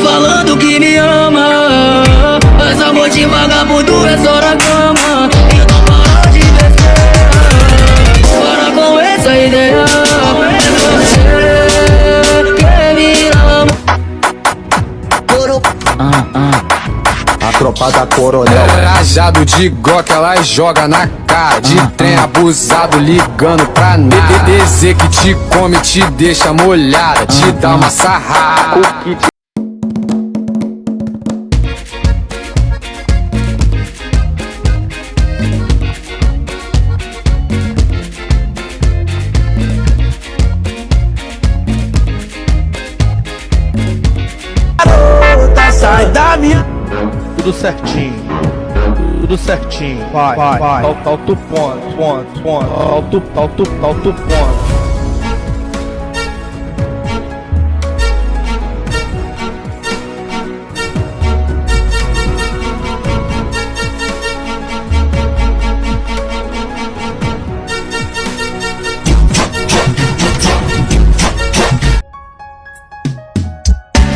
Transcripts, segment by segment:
falando que me ama, mas amor de vagabundo é só na cama. Então para de besteira, para com essa ideia. É você que me ama. A tropa da Coronel, rajado de Glock, ela joga na cara. De trem abusado, ligando pra nada. DDZ que te come, te deixa molhada, te dá uma sarrada. sai da minha. Tudo certinho, tudo certinho. Vai, vai, vai. Alto ponto, alto ponto.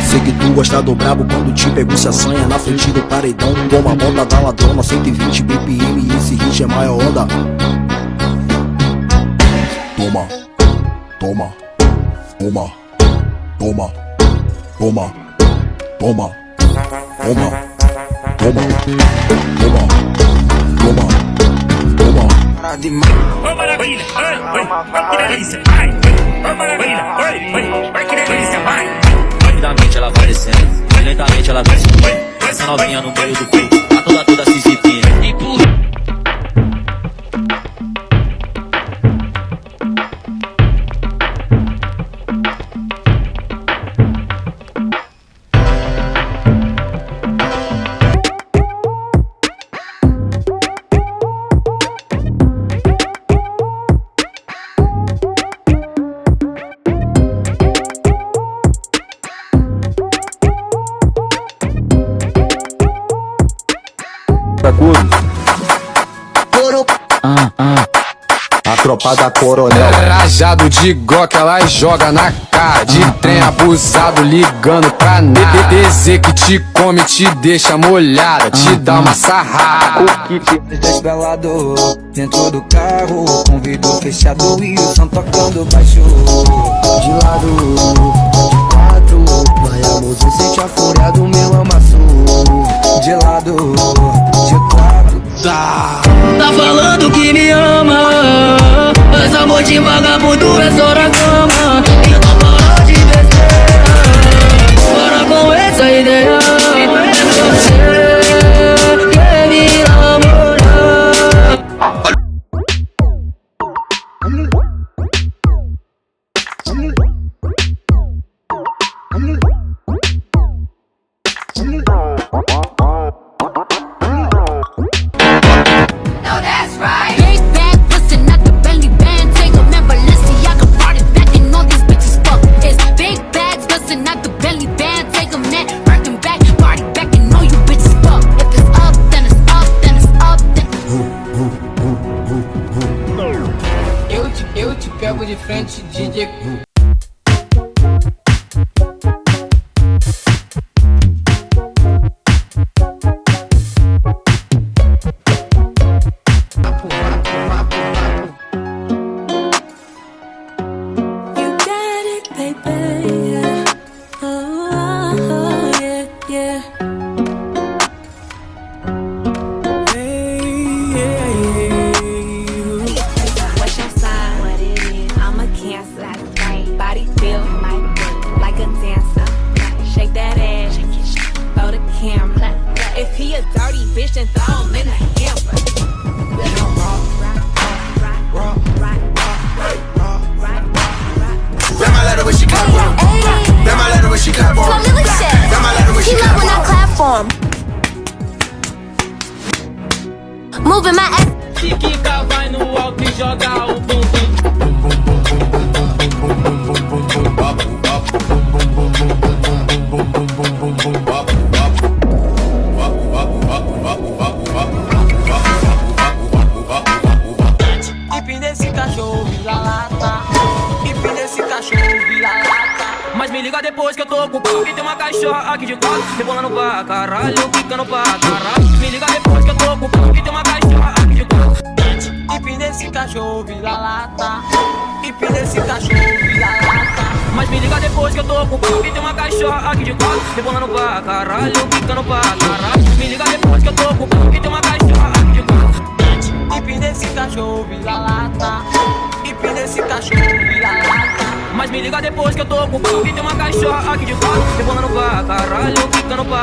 Sei que tu gosta do brabo quando te pego se assanha na frente do paredão. Toma a bota da ladrona, 120 BPM e esse hit é maior onda. Toma, toma, toma, toma, toma, toma, toma, toma, toma, toma, toma. Ô maravilha, que delícia, vai. Ô maravilha, que delícia, vai. Rapidamente ela vai descendo, lentamente ela vai subindo. Essa novinha no meio do cu, a toda se exibindo. A tropa da Coronel, rajado de Glock, ela joga na cara. De trem abusado, ligando pra nada. DDZ que te come, te deixa molhada, te dá uma sarrada. Desvelado dentro do carro, com vidro fechado e o som tocando baixo. De lado, de quatro, vai amorzinho, sente a fúria do meu amasso. De lado, de quatro. Tá falando que me ama, mas amor de vagabundo é só na cama. Então para de besteira, para com essa ideia. É você que me namora. Eu te pego de frente, DJ. If he a dirty bitch, then throw him in the hamper. That my letter when she clap for him. That my letter when she clap for him. That my letter when she clap for him. He love when I clap for him. Moving my ass. Kika vai no alto e joga o bumbum. Empina esse cachorro, vira-lata. Empina esse cachorro, vira-lata. Mas me liga depois que eu tô com pau. E tem uma caixa cachorra aqui de quatro, rebolando pra caralho, quicando pra caralho. Me liga depois que eu tô com o pau, que tem uma cachorra aqui de quatro. Empina esse cachorro, vira lata. Empina esse cachorro, vira lata. Mas me liga depois que eu tô com o pau, que tem uma cachorra aqui de quatro, rebolando pra caralho, quicando pra caralho. Me liga depois que eu tô com o pau, que tem uma cachorra aqui de quatro. Empina esse cachorro, vira lata. Empina esse cachorro, vira lata. Mas me liga depois que eu tô com o pau, que tem uma cachorra aqui de quatro, rebolando pra caralho, quicando pra